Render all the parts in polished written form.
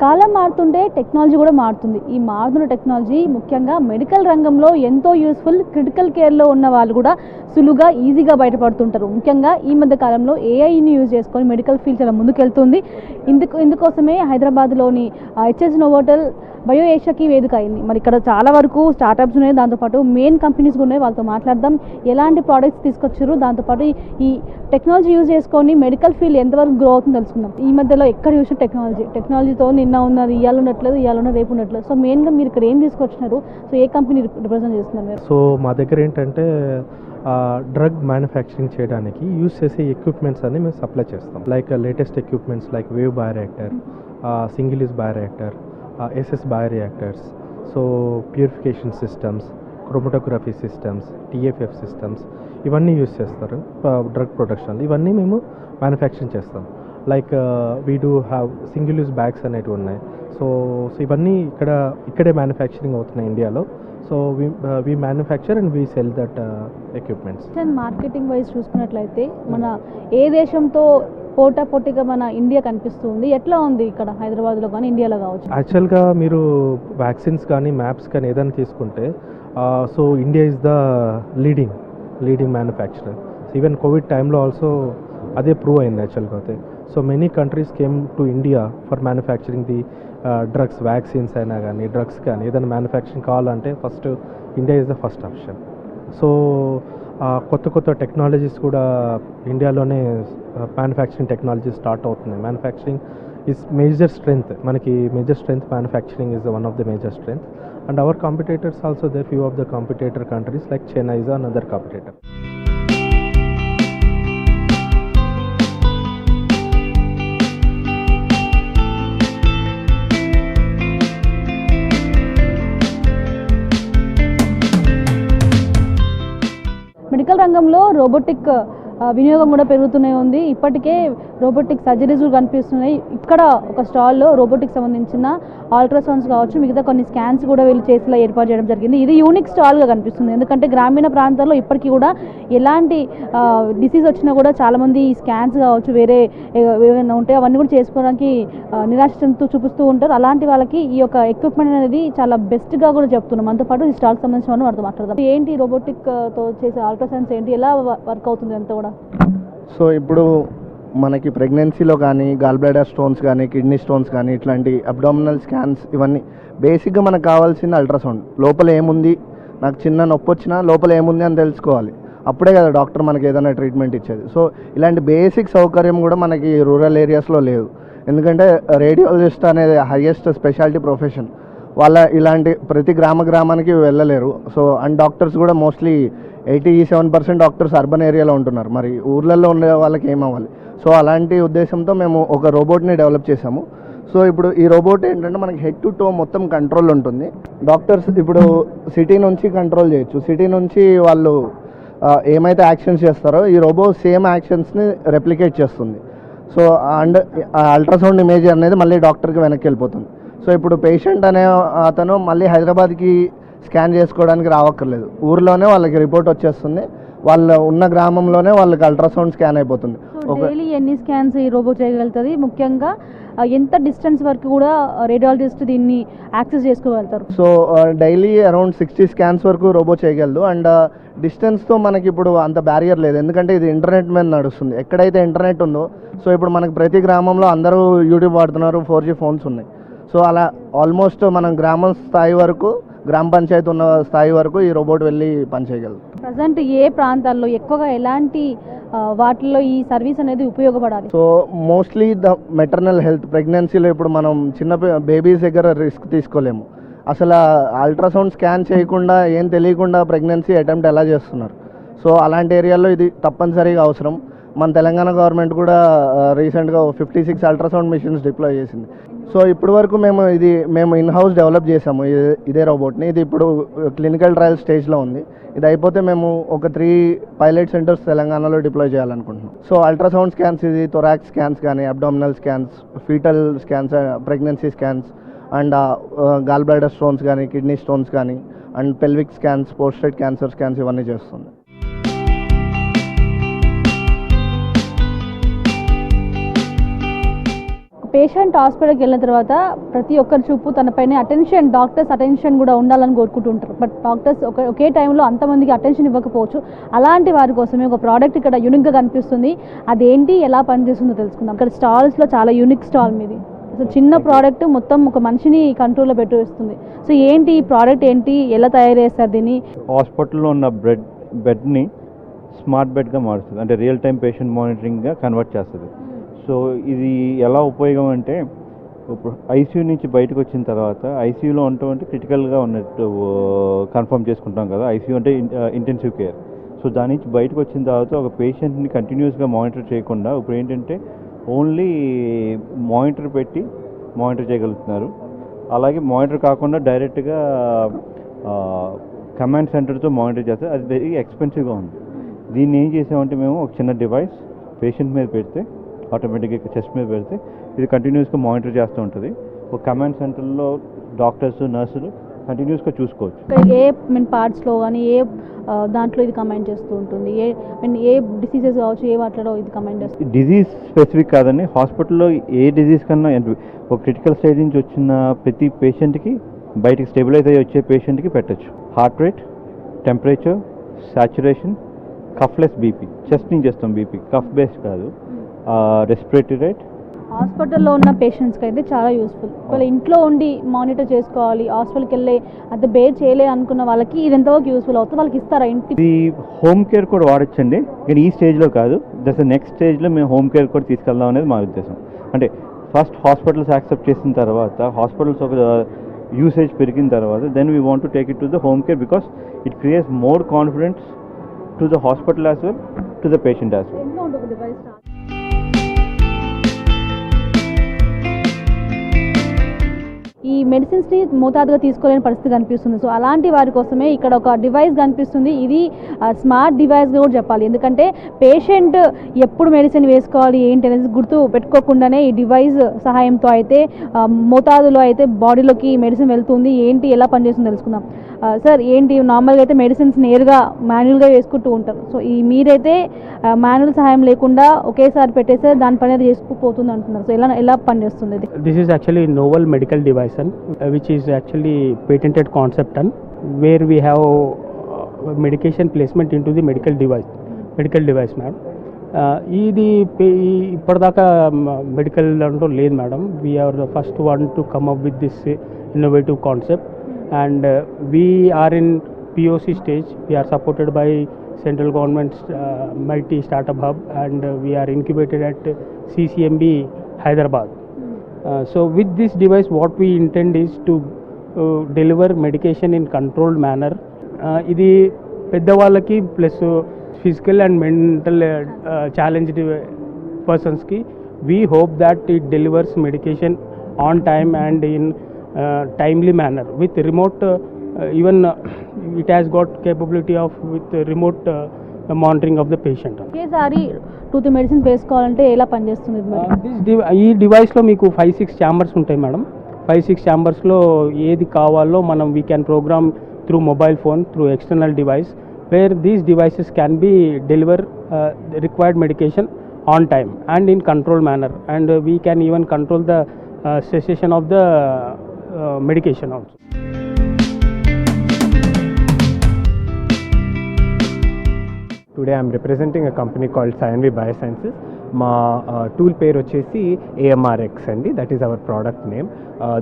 కాలం మారుతుంటే technology కూడా మారుతుంది. ఈ మారుతున్న టెక్నాలజీ ముఖ్యంగా మెడికల్ రంగంలో ఎంతో యూస్ఫుల్. క్రిటికల్ కేర్లో ఉన్న వాళ్ళు కూడా సులువుగా ఈజీగా బయటపడుతుంటారు. ముఖ్యంగా ఈ మధ్య కాలంలో ఏఐని యూజ్ చేసుకొని మెడికల్ ఫీల్డ్ చాలా ముందుకెళ్తుంది. ఇందుకోసమే హైదరాబాద్లోని హెచ్ఎస్ నోవోటల్ బయో ఏషియాకి వేదిక అయింది. మరి ఇక్కడ చాలా వరకు స్టార్టప్స్ ఉన్నాయి, దాంతోపాటు మెయిన్ కంపెనీస్ ఉన్నాయి. వాళ్ళతో మాట్లాడదాం, ఎలాంటి ప్రోడక్ట్స్ తీసుకొచ్చారు, దాంతోపాటు ఈ టెక్నాలజీ యూజ్ చేసుకొని మెడికల్ ఫీల్డ్ ఎంతవరకు గ్రో అవుతుందో తెలుసుకుందాం. ఈ మధ్యలో ఎక్కడ చూసిన టెక్నాలజీతో నిన్న ఉన్నది ఇవాళ ఉండట్లేదు, ఇవాళ ఉన్న రేపు ఉండట్లేదు. సో మెయిన్గా మీరు ఇక్కడ ఏం తీసుకొచ్చినారు? సో ఏ కంపెనీ రిప్రజెంట్ చేస్తున్నారు మీరు? సో మా దగ్గర ఏంటంటే డ్రగ్ మ్యానుఫ్యాక్చరింగ్ చేయడానికి యూజ్ చేసే ఎక్విప్మెంట్స్ అన్ని మేము సప్లై చేస్తాం. Like latest equipments like wave bioreactor, single use bioreactor, SS bioreactors, so purification systems, chromatography systems, TFF systems, ఇవన్నీ యూజ్ చేస్తారు డ్రగ్ ప్రొడక్షన్. ఇవన్నీ మేము మ్యానుఫ్యాక్చరింగ్ చేస్తాం. Like we do have single use bags అనేటివి ఉన్నాయి. సో ఇవన్నీ ఇక్కడే మ్యానుఫ్యాక్చరింగ్ అవుతున్నాయి ఇండియాలో. So we manufacture and we sell that equipments. Marketing wise చూసుకున్నట్లయితే మన ఏ దేశంతో పోటాపోటీగా మన ఇండియా కనిపిస్తుంది? ఎట్లా ఉంది ఇక్కడ హైదరాబాద్లో కానీ ఇండియాలో కావచ్చు? యాక్చువల్గా మీరు వ్యాక్సిన్స్ కానీ మ్యాప్స్ కానీ ఏదైనా తీసుకుంటే so India is the leading manufacturer. Even Covid టైంలో ఆల్సో అదే ప్రూవ్ అయింది యాక్చువల్గా అయితే. So many countries came to India for manufacturing the drugs, vaccines అయినా కానీ డ్రగ్స్ కానీ ఏదైనా మ్యానుఫ్యాక్చరింగ్ కావాలంటే first India is the first option. So కొత్త టెక్నాలజీస్ కూడా ఇండియాలోనే మ్యానుఫ్యాక్చరింగ్ టెక్నాలజీ స్టార్ట్ అవుతున్నాయి. Manufacturing is major strength. మనకి major strength manufacturing is one of the major strength. And our competitors also, there few of the competitor countries like China is another competitor. Medical రంగంలో robotic వినియోగం కూడా పెరుగుతూనే ఉంది. ఇప్పటికే robotic surgeries కూడా కనిపిస్తున్నాయి. ఇక్కడ ఒక స్టాల్లో రోబోటిక్ సంబంధించిన అల్ట్రాసౌండ్స్ కావచ్చు, మిగతా కొన్ని స్కాన్స్ కూడా వీళ్ళు చేసేలా ఏర్పాటు చేయడం జరిగింది. ఇది యూనిక్ స్టాల్గా కనిపిస్తుంది. ఎందుకంటే గ్రామీణ ప్రాంతాల్లో ఇప్పటికీ కూడా ఎలాంటి డిసీజ్ వచ్చినా కూడా చాలామంది ఈ స్కాన్స్ కావచ్చు, వేరే ఏమైనా ఉంటే అవన్నీ కూడా చేసుకోవడానికి నిరాశ చూపిస్తూ ఉంటారు. అలాంటి వాళ్ళకి ఈ యొక్క ఎక్విప్మెంట్ అనేది చాలా బెస్ట్గా కూడా చెప్తున్నాం. మనతో పాటు ఈ స్టాల్కి సంబంధించిన వాళ్ళు వారితో మాట్లాడదాం. ఏంటి రోబోటిక్తో చేసే అల్ట్రాసౌండ్స్ ఏంటి, ఎలా వర్క్ అవుతుంది అంతా కూడా? సో ఇప్పుడు మనకి ప్రెగ్నెన్సీలో కానీ గాల్ బ్లాడర్ స్టోన్స్ కానీ కిడ్నీ స్టోన్స్ కానీ ఇట్లాంటి అబ్డామినల్ స్కాన్స్ ఇవన్నీ బేసిక్గా మనకు కావాల్సింది అల్ట్రాసౌండ్. లోపల ఏముంది, నాకు చిన్న నొప్పి వచ్చినా లోపల ఏముంది అని తెలుసుకోవాలి. అప్పుడే కదా డాక్టర్ మనకి ఏదైనా ట్రీట్మెంట్ ఇచ్చేది. సో ఇలాంటి బేసిక్ సౌకర్యం కూడా మనకి రూరల్ ఏరియాస్లో లేదు. ఎందుకంటే రేడియాలజిస్ట్ అనేది హైయెస్ట్ స్పెషాలిటీ ప్రొఫెషన్. వాళ్ళ ఇలాంటి ప్రతి గ్రామానికి వెళ్ళలేరు. సో అండ్ డాక్టర్స్ కూడా మోస్ట్లీ 87% డాక్టర్స్ అర్బన్ ఏరియాలో ఉంటున్నారు. మరి ఊర్లలో ఉండే వాళ్ళకి ఏమవ్వాలి? సో అలాంటి ఉద్దేశంతో మేము ఒక రోబోట్ని డెవలప్ చేసాము. సో ఇప్పుడు ఈ రోబోట్ ఏంటంటే మనకి హెడ్ టు టో మొత్తం కంట్రోల్ ఉంటుంది. డాక్టర్స్ ఇప్పుడు సిటీ నుంచి కంట్రోల్ చేయొచ్చు. సిటీ నుంచి వాళ్ళు ఏమైతే యాక్షన్స్ చేస్తారో ఈ రోబో సేమ్ యాక్షన్స్ని రెప్లికేట్ చేస్తుంది. సో అండ్ అల్ట్రాసౌండ్ ఇమేజ్ అనేది మళ్ళీ డాక్టర్కి వెనక్కి వెళ్ళిపోతుంది. సో ఇప్పుడు పేషెంట్ అనే అతను మళ్ళీ హైదరాబాద్కి స్కాన్ చేసుకోవడానికి రావక్కర్లేదు. ఊర్లోనే వాళ్ళకి రిపోర్ట్ వచ్చేస్తుంది. వాళ్ళు ఉన్న గ్రామంలోనే వాళ్ళకి అల్ట్రాసౌండ్ స్కాన్ అయిపోతుంది. డైలీ ఎన్ని స్కాన్స్ ఈ రోబో చేయగలుగుతుంది? ముఖ్యంగా ఎంత డిస్టెన్స్ వరకు కూడా రేడియాలజిస్ట్ దీన్ని యాక్సెస్ చేసుకోగలుగుతారు? సో డైలీ అరౌండ్ 60 స్కాన్స్ వరకు రోబో చేయగలదు. అండ్ డిస్టెన్స్తో మనకి ఇప్పుడు అంత బ్యారియర్ లేదు. ఎందుకంటే ఇది ఇంటర్నెట్ మీద నడుస్తుంది. ఎక్కడైతే ఇంటర్నెట్ ఉందో, సో ఇప్పుడు మనకి ప్రతి గ్రామంలో అందరూ యూట్యూబ్ వాడుతున్నారు, 4G ఫోన్స్ ఉన్నాయి. సో అలా ఆల్మోస్ట్ మనం గ్రామం స్థాయి వరకు, గ్రామ పంచాయతీ ఉన్న స్థాయి వరకు ఈ రోబోట్ వెళ్ళి పనిచేయగలదు. ప్రజెంట్ ఏ ప్రాంతాల్లో ఎక్కువగా ఎలాంటి వాటిల్లో ఈ సర్వీస్ అనేది ఉపయోగపడాలి? So mostly the maternal health. ప్రెగ్నెన్సీలో ఇప్పుడు మనం చిన్న బేబీస్ దగ్గర రిస్క్ తీసుకోలేము. అసలు అల్ట్రాసౌండ్ స్కాన్ చేయకుండా ఏం తెలియకుండా ప్రెగ్నెన్సీ అటెంప్ట్ ఎలా చేస్తున్నారు? సో అలాంటి ఏరియాల్లో ఇది తప్పనిసరిగా అవసరం. మన తెలంగాణ గవర్నమెంట్ కూడా రీసెంట్గా 56 అల్ట్రాసౌండ్ మిషన్స్ డిప్లాయ్ చేసింది. సో ఇప్పటి వరకు మేము ఇన్ హౌస్ డెవలప్ చేసాము ఇదే రోబోట్ని. ఇది ఇప్పుడు క్లినికల్ ట్రయల్ స్టేజ్లో ఉంది. ఇది అయిపోతే మేము ఒక 3 పైలట్ సెంటర్స్ తెలంగాణలో డిప్లాయ్ చేయాలనుకుంటున్నాం. సో అల్ట్రాసౌండ్ స్కాన్స్, ఇది థొరాక్స్ స్కాన్స్ కానీ, abdominal scans, foetal scans, pregnancy scans, and gall bladder stones కానీ, కిడ్నీ స్టోన్స్ కానీ, అండ్ పెల్విక్ స్కాన్స్, పోస్ట్రేట్ క్యాన్సర్ స్కాన్స్ ఇవన్నీ చేస్తుంది. పేషెంట్ హాస్పిటల్కి వెళ్ళిన తర్వాత ప్రతి ఒక్కరి చూపు తనపైన అటెన్షన్, డాక్టర్స్ అటెన్షన్ కూడా ఉండాలని కోరుకుంటుంటారు. బట్ డాక్టర్స్ ఒకే టైంలో అంతమందికి అటెన్షన్ ఇవ్వకపోవచ్చు. అలాంటి వారి కోసమే ఒక ప్రోడక్ట్ ఇక్కడ యూనిక్గా కనిపిస్తుంది. అదేంటి, ఎలా పనిచేస్తుందో తెలుసుకుందాం. ఇక్కడ స్టాల్స్లో చాలా యూనిక్ స్టాల్ మీది. సో చిన్న ప్రోడక్ట్ మొత్తం ఒక మనిషిని కంట్రోల్లో పెట్టేస్తుంది. సో ఏంటి ఈ ప్రోడక్ట్, ఏంటి, ఎలా తయారు చేస్తారు దీన్ని? హాస్పిటల్లో ఉన్న బెడ్ని స్మార్ట్ బెడ్గా మారుస్తుంది, అంటే రియల్ టైం పేషెంట్ మానిటరింగ్గా కన్వర్ట్ చేస్తుంది. సో ఇది ఎలా ఉపయోగం అంటే, ఇప్పుడు ఐసీయూ నుంచి బయటకు వచ్చిన తర్వాత ఐసీయూలో ఉంటామంటే క్రిటికల్గా ఉన్నట్టు కన్ఫర్మ్ చేసుకుంటాం కదా. ఐసీయూ అంటే ఇంటెన్సివ్ కేర్. సో దాని నుంచి బయటకు వచ్చిన తర్వాత ఒక పేషెంట్ని కంటిన్యూస్గా మానిటర్ చేయకుండా ఇప్పుడు ఏంటంటే ఓన్లీ మానిటర్ పెట్టి మానిటర్ చేయగలుగుతున్నారు. అలాగే మానిటర్ కాకుండా డైరెక్ట్గా కమాండ్ సెంటర్తో మానిటర్ చేస్తారు. అది వెరీ ఎక్స్పెన్సివ్గా ఉంది. దీన్ని ఏం చేసామంటే మేము ఒక చిన్న డివైస్ పేషెంట్ మీద పెడితే, ఆటోమేటిక్గా చెస్ట్ మీద పెడితే ఇది కంటిన్యూస్గా మానిటర్ చేస్తూ ఉంటుంది. ఒక కమాండ్ సెంటర్లో డాక్టర్స్, నర్సులు కంటిన్యూస్గా చూసుకోవచ్చు. ఏ పార్ట్స్లో కానీ ఏ దాంట్లో ఇది కమెంట్ చేస్తూ ఉంటుంది, ఏ డిసీజెస్ కావచ్చు, ఏ వాటిలో ఇది కమెంట్ చేస్తుంది. డిజీజ్ స్పెసిఫిక్ కాదండి. హాస్పిటల్లో ఏ డిజీజ్ కన్నా ఒక క్రిటికల్ స్టేజ్ నుంచి వచ్చిన ప్రతి పేషెంట్కి, బయటికి స్టెబిలైజ్ అయ్యి వచ్చే పేషెంట్కి పెట్టచ్చు. Heart rate, temperature, saturation, cuffless BP, chest నుంచి చేస్తాం బీపీ, కఫ్ బేస్డ్ కాదు, రెస్పిరేటరీ రేట్. హాస్పిటల్లో ఉన్న పేషెంట్స్కి అయితే చాలా యూస్ఫుల్. ఒకవేళ ఇంట్లో ఉండి మానిటర్ చేసుకోవాలి, హాస్పిటల్కి వెళ్ళి అంత బేర్ చేయలే అనుకున్న వాళ్ళకి ఇది ఎంతవరకు యూస్ఫుల్ అవుతుంది? వాళ్ళకి ఇస్తారా ఇంటి? ఇది హోమ్ కేర్ కూడా వాడచ్చండి, కానీ ఈ స్టేజ్లో కాదు. జస్ట్ నెక్స్ట్ స్టేజ్లో మేము హోమ్ కేర్ కూడా తీసుకెళ్దాం అనేది మా ఉద్దేశం. అంటే ఫస్ట్ హాస్పిటల్స్ యాక్సెప్ట్ చేసిన తర్వాత, హాస్పిటల్స్ ఒక యూసేజ్ పెరిగిన తర్వాత, then we want to take it to the home care because it creates more confidence to the hospital as well, to the patient as well. ఈ మెడిసిన్స్ని మోతాదుగా తీసుకోలేని పరిస్థితి కనిపిస్తుంది. సో అలాంటి వారి కోసమే ఇక్కడ ఒక డివైస్ కనిపిస్తుంది. ఇది స్మార్ట్ డివైస్గా కూడా చెప్పాలి. ఎందుకంటే పేషెంట్ ఎప్పుడు మెడిసిన్ వేసుకోవాలి ఏంటి అనేది గుర్తు పెట్టుకోకుండానే ఈ డివైస్ సహాయంతో అయితే మోతాదులో అయితే బాడీలోకి మెడిసిన్ వెళ్తుంది. ఏంటి, ఎలా పనిచేస్తుందో తెలుసుకుందాం. సార్ ఏంటి, నార్మల్గా అయితే మెడిసిన్స్ నేరుగా మాన్యువల్గా వేసుకుంటూ ఉంటారు. సో ఈ మీరైతే మాన్యువల్ సహాయం లేకుండా ఒకేసారి పెట్టేస్తే దాని పని అది చేసుకుపోతుంది అంటున్నారు. సో ఎలా పనిచేస్తుంది ఇది? This is actually novel medical device, which is actually patented concept, where we have medication placement into the medical device, madam. ఇది ఇప్పటిదాకా మెడికల్ దాంట్లో లేదు madam. We are the first one to come up with this innovative concept, and we are in POC stage. We are supported by central government's multi startup hub, and we are incubated at CCMB Hyderabad. So with this device what we intend is to deliver medication in controlled manner. ఇది పెద్దవాళ్ళకి plus physical and mental challenged పర్సన్స్కి we hope that it delivers medication on time and in timely manner with remote even it has got capability of with remote monitoring of the patient. ఒకేసారి 2-3 medicines వేసుకోవాలంటే ఎలా పనిచేస్తుంది ఇది మరి? ఈ డివైస్లో మీకు 5-6 chambers ఉంటాయి మేడం. 5-6 ఛాంబర్స్లో ఏది కావాలో మనం we can program through mobile phone, through external device, where these devices can be deliver required medication on time and in controlled manner, and we can even control the cessation of the medication also. Today I am representing a company called Cyanvi Biosciences. మా tool పేరు వచ్చేసి AMRX అండి, that is our product name.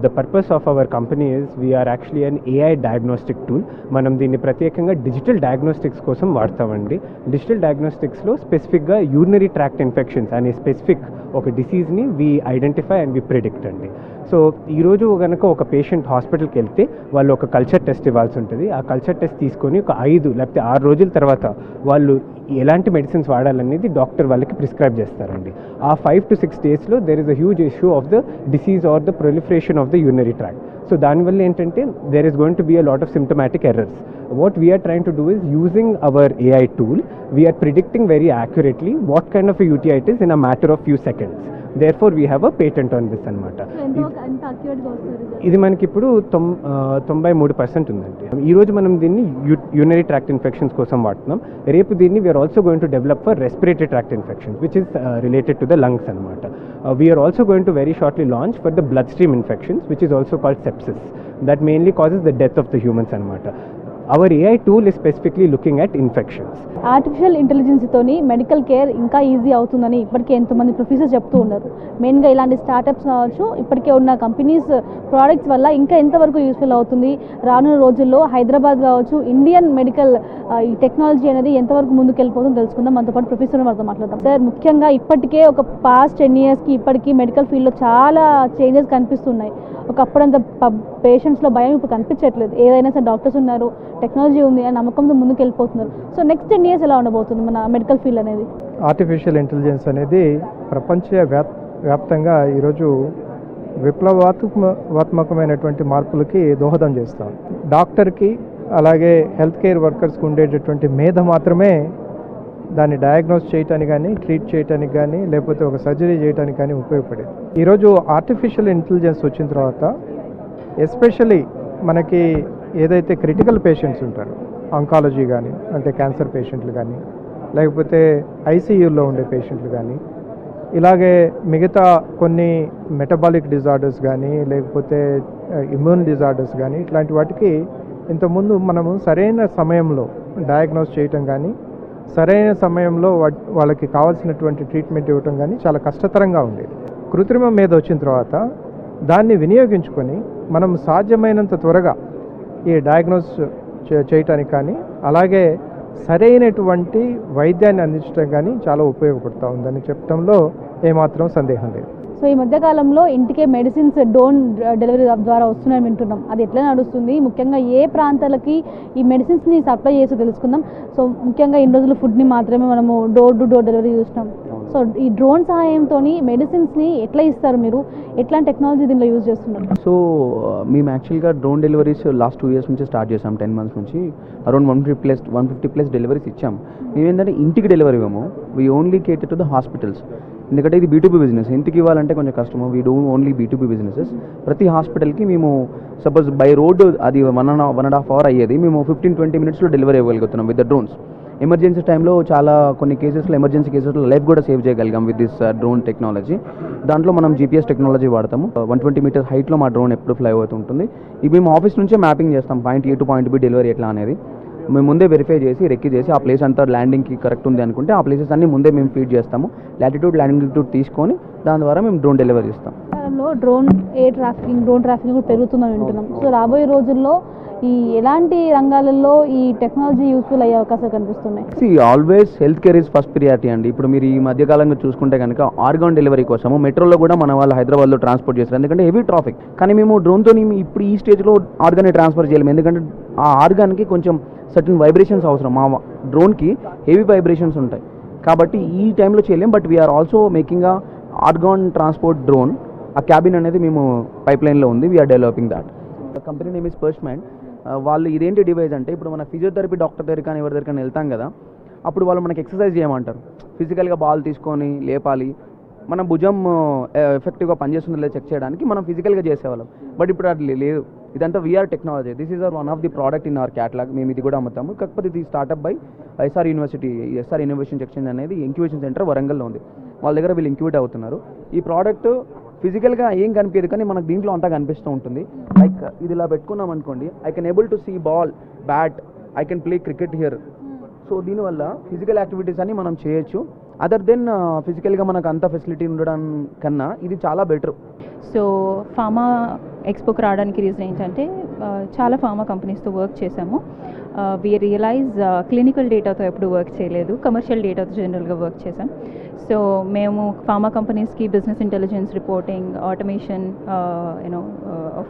The purpose of our company is we are actually an AI diagnostic tool. మనం దీన్ని ప్రత్యేకంగా digital diagnostics కోసం వాడతామండి. Digital డయాగ్నోస్టిక్స్లో స్పెసిఫిక్గా యూరినరీ ట్రాక్ట్ ఇన్ఫెక్షన్స్ అనే స్పెసిఫిక్ ఒక డిసీజ్ని we identify and we predict అండి. సో ఈరోజు కనుక ఒక పేషెంట్ హాస్పిటల్కి వెళ్తే వాళ్ళు ఒక కల్చర్ టెస్ట్ ఇవ్వాల్సి ఉంటుంది. ఆ కల్చర్ టెస్ట్ తీసుకొని ఒక 5 లేకపోతే 6 రోజుల తర్వాత వాళ్ళు ఎలాంటి మెడిసిన్స్ వాడాలనేది డాక్టర్ వాళ్ళకి ప్రిస్క్రైబ్ చేస్తారండి. ఆ 5 to 6 డేస్లో there is a huge issue of the disease are the proliferation of the urinary tract. So దానివల్ల ఏంటంటే there is going to be a lot of symptomatic errors. What we are trying to do is using our AI tool, we are predicting very accurately what kind of a UTI it is in a matter of few seconds. Therefore we have a patent on this అనమాట. ఎంత అక్యురేట్గా వస్తుంది result? ఇది మనకి ఇప్పుడు 93% ఉందండి. ఈరోజు మనం దీన్ని యూరినరీ ట్రాక్ట్ ఇన్ఫెక్షన్స్ కోసం వాడుతున్నాం. రేపు దీన్ని we're also going to develop for respiratory tract infections which is related to the lungs అనమాట. We're also going to very shortly launch for the blood stream infections which is also called sepsis that mainly causes the death of the humans అనమాట. Our AI tool is specifically looking at infections. Artificial ఇంటెలిజెన్స్తోని medical care ఇంకా easy అవుతుందని ఇప్పటికే ఎంతోమంది professors చెప్తూ ఉన్నారు. మెయిన్గా ఇలాంటి స్టార్టప్స్ కావచ్చు, ఇప్పటికే ఉన్న కంపెనీస్ ప్రోడక్ట్స్ వల్ల ఇంకా ఎంతవరకు యూస్ఫుల్ అవుతుంది, రానున్న రోజుల్లో హైదరాబాద్ కావచ్చు, ఇండియన్ మెడికల్ ఈ టెక్నాలజీ అనేది ఎంతవరకు ముందుకు వెళ్ళిపోతుందో తెలుసుకుందాం. మనతో పాటు ప్రొఫెసర్ వారితో మాట్లాడదాం. సార్, ముఖ్యంగా ఇప్పటికే ఒక పాస్ట్ 10 yearsకి ఇప్పటికీ మెడికల్ ఫీల్డ్లో చాలా చేంజెస్ కనిపిస్తున్నాయి. ఒకప్పుడంత పేషెంట్స్లో భయం ఇప్పుడు కనిపించట్లేదు. ఏదైనా సరే డాక్టర్స్ ఉన్నారు, టెక్నాలజీ ఉంది అని నమ్మకంతో ముందుకు వెళ్ళిపోతున్నారు. సో నెక్స్ట్ 10 years ఎలా ఉండబోతుంది మన మెడికల్ ఫీల్డ్ అనేది? ఆర్టిఫిషియల్ ఇంటెలిజెన్స్ అనేది ప్రపంచ వ్యాప్తంగా ఈరోజు విప్లవాత్మకమైనటువంటి మార్పులకి దోహదం చేస్తాం. డాక్టర్కి అలాగే హెల్త్ కేర్ వర్కర్స్కి ఉండేటటువంటి మేధ మాత్రమే దాన్ని డయాగ్నోస్ చేయడానికి కానీ, ట్రీట్ చేయడానికి కానీ, లేకపోతే ఒక సర్జరీ చేయడానికి కానీ ఉపయోగపడేది. ఈరోజు ఆర్టిఫిషియల్ ఇంటెలిజెన్స్ వచ్చిన తర్వాత ఎస్పెషలీ మనకి ఏదైతే క్రిటికల్ పేషెంట్స్ ఉంటారో, ఆంకాలజీ కానీ, అంటే క్యాన్సర్ పేషెంట్లు కానీ, లేకపోతే ఐసీయూలో ఉండే పేషెంట్లు కానీ, ఇలాగే మిగతా కొన్ని మెటబాలిక్ డిజార్డర్స్ కానీ, లేకపోతే ఇమ్యూన్ డిజార్డర్స్ కానీ, ఇట్లాంటి వాటికి ఇంతకుముందు మనము సరైన సమయంలో డయాగ్నోస్ చేయటం కానీ, సరైన సమయంలో వాళ్ళకి కావాల్సినటువంటి ట్రీట్మెంట్ ఇవ్వటం కానీ చాలా కష్టతరంగా ఉండేది. కృత్రిమ మేధ వచ్చిన తర్వాత దాన్ని వినియోగించుకొని మనం సాధ్యమైనంత త్వరగా ఈ డయాగ్నోస్ చేయటానికి కానీ, అలాగే సరైనటువంటి వైద్యాన్ని అందించడం కానీ చాలా ఉపయోగపడుతూ ఉందని చెప్పడంలో ఏమాత్రం సందేహం లేదు. సో ఈ మధ్యకాలంలో ఇంటికే మెడిసిన్స్ డోన్ డెలివరీ ద్వారా వస్తున్నాయని వింటున్నాం. అది ఎట్లా నడుస్తుంది, ముఖ్యంగా ఏ ప్రాంతాలకి ఈ మెడిసిన్స్ని సప్లై చేసి తెలుసుకుందాం. సో ముఖ్యంగా ఇన్ని రోజులు ఫుడ్ని మాత్రమే మనము డోర్ టు డోర్ డెలివరీ చూసినాం. సో ఈ డ్రోన్ సహాయంతో మెడిసిన్స్ని ఎట్లా ఇస్తారు మీరు, ఎట్లాంటి టెక్నాలజీ దీనిలో యూజ్ చేస్తున్నారు? సో మేము యాక్చువల్గా డ్రోన్ డెలివరీస్ లాస్ట్ 2 years నుంచి స్టార్ట్ చేసాం. 10 months నుంచి అరౌండ్ 150+ డెలివరీస్ ఇచ్చాం. మేమేంటంటే ఇంటికి డెలివరీ ఇవ్వము, we only కేటర్ to the hospitals. ఎందుకంటే ఇది B2B బిజినెస్, ఇంటికి ఇవ్వాలంటే కొంచెం కష్టము. We do only B2B businesses. ప్రతి హాస్పిటల్కి మేము సపోజ్ బై రోడ్ అది 1.5 hour అయ్యేది, మేము 15-20 minutesలో డెలివరీ ఇవ్వగలుగుతున్నాం విత్ ద డ్రోన్స్. ఎమర్జెన్సీ టైంలో చాలా కొన్ని కేసెస్లో, ఎమర్జెన్సీ కేసెస్లో లైఫ్ కూడా సేవ్ చేయగలిగాం విత్ దిస్ డ్రోన్ టెక్నాలజీ. దాంట్లో మనం GPS టెక్నాలజీ వాడతాము. 120 meters హైట్లో మా డ్రోన్ ఎప్పుడు ఫ్లై అవుతుంటుంది. ఇది మేము ఆఫీస్ నుంచే మ్యాపింగ్ చేస్తాం, point A to point B delivery ఎట్లా అనేది. మేము ముందే వెరిఫై చేసి రెక్కి చేసి ఆ ప్లేస్ అంతా ల్యాండింగ్కి కరెక్ట్ ఉంది అనుకుంటే ఆ ప్లేసెస్ అన్ని ముందే మేము ఫీడ్ చేస్తాము. లాటిట్యూడ్ లాంగిట్యూడ్ తీసుకొని దాని ద్వారా మేము డ్రోన్ డెలివరీ ఇస్తాం. డ్రోన్ డ్రోన్ ట్రాఫికింగ్ కూడా పెరుగుతుందని వింటున్నాం. సో రాబోయే రోజుల్లో ఈ ఎలాంటి రంగాలలో ఈ టెక్నాలజీ యూస్ఫుల్ అయ్యే అవకాశాలు కనిపిస్తున్నాయి? Always health care is first priority అండి. ఇప్పుడు మీరు ఈ మధ్యకాలంగా చూసుకుంటే కనుక ఆర్గాన్ డెలివరీ కోసము మెట్రోలో కూడా మన వాళ్ళు హైదరాబాద్లో ట్రాన్స్పోర్ట్ చేస్తారు, ఎందుకంటే హెవీ ట్రాఫిక్. కానీ మేము డ్రోన్తో ఇప్పుడు ఈ స్టేజ్లో ఆర్గాన్ని ట్రాన్స్ఫర్ చేయలేము, ఎందుకంటే ఆ ఆర్గాన్కి కొంచెం సర్టన్ వైబ్రేషన్స్ అవసరం. మా డ్రోన్కి హెవీ వైబ్రేషన్స్ ఉంటాయి కాబట్టి ఈ టైంలో చేయలేం. But we're also making a organ transport drone. ఆ క్యాబిన్ అనేది మేము పైప్ లైన్లో ఉంది, we're developing that. Company name is పర్స్మెంట్. వాళ్ళు ఇదేంటి డివైస్ అంటే, ఇప్పుడు మన ఫిజియోథెరపీ డాక్టర్ దగ్గర కానీ ఎవరి దగ్గర కానీ వెళ్తాం కదా, అప్పుడు వాళ్ళు మనకి ఎక్సర్సైజ్ చేయమంటారు. ఫిజికల్గా బాల్ తీసుకొని లేపాలి, మన భుజం ఎఫెక్టివ్గా పనిచేస్తుందో లేదో చెక్ చేయడానికి మనం ఫిజికల్గా చేసేవాళ్ళం. బట్ ఇప్పుడు అది లేదు, ఇదంతా VR technology. This is one of the product in our catalogue. మేము ఇది కూడా అమ్ముతాము. కాకపోతే ఇది startup by SR university. SR innovation exchange అనేది ఇంక్యుబేషన్ సెంటర్ వరంగల్లో ఉంది. వాళ్ళ దగ్గర వీళ్ళు ఇంక్యుబేట్ అవుతున్నారు. ఈ ప్రోడక్ట్ ఫిజికల్గా ఏం కనిపించదు కానీ మనకు దీంట్లో అంతా కనిపిస్తూ ఉంటుంది. లైక్ ఇది ఇలా పెట్టుకున్నాం అనుకోండి, I can able to see ball, bat, I can play cricket here. So దీనివల్ల ఫిజికల్ యాక్టివిటీస్ అని మనం చేయొచ్చు. అదర్ దెన్ ఫిజికల్గా మనకు అంత ఫెసిలిటీ ఉండడం కన్నా ఇది చాలా బెటర్. సో ఫార్మా ఎక్స్పోకి రావడానికి రీజన్ ఏంటంటే చాలా ఫార్మా కంపెనీస్తో వర్క్ చేసాము. వి రియలైజ్ క్లినికల్ డేటాతో ఎప్పుడు వర్క్ చేయలేదు, కమర్షియల్ డేటాతో జనరల్గా వర్క్ చేసాం. సో మేము ఫార్మా కంపెనీస్కి business intelligence reporting, automation,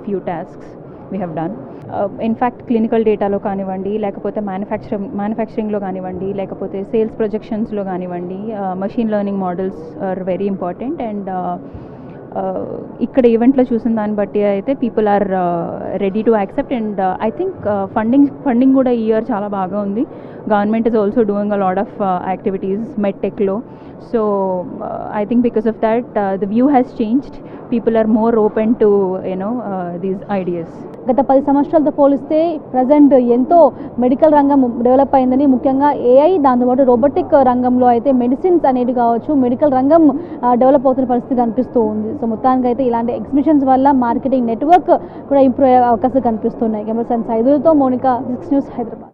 few tasks we have done. In fact clinical డేటాలో కానివ్వండి, లేకపోతే మ్యానుఫ్యాక్చరింగ్లో కానివ్వండి, లేకపోతే సేల్స్ ప్రొజెక్షన్స్లో కానివ్వండి, machine learning models are very important. And ఇక్కడ ఈవెంట్లో చూసిన దాన్ని బట్టి అయితే people are ready to accept and I think funding కూడా ఈ ఇయర్ చాలా బాగా ఉంది. Government is also doing a lot of activities మెడ్టెక్లో. So I think because of that the view has changed. People are more open to these ideas. గత 10 సంవత్సరాలతో పోలిస్తే present ఎంతో medical రంగం డెవలప్ అయిందని, ముఖ్యంగా ఏఐ దాంతోపాటు రోబోటిక్ రంగంలో అయితే మెడిసిన్స్ అనేది కావచ్చు, మెడికల్ రంగం డెవలప్ అవుతున్న పరిస్థితి కనిపిస్తూ ఉంది. సో మొత్తానికి అయితే ఇలాంటి ఎగ్జిబిషన్స్ వల్ల మార్కెటింగ్ నెట్వర్క్ కూడా ఇంప్రూవ్ అయ్యే అవకాశాలు కనిపిస్తున్నాయి. కెమెరా పర్సన్ సైదులతో మౌనిక, 6 న్యూస్, హైదరాబాద్.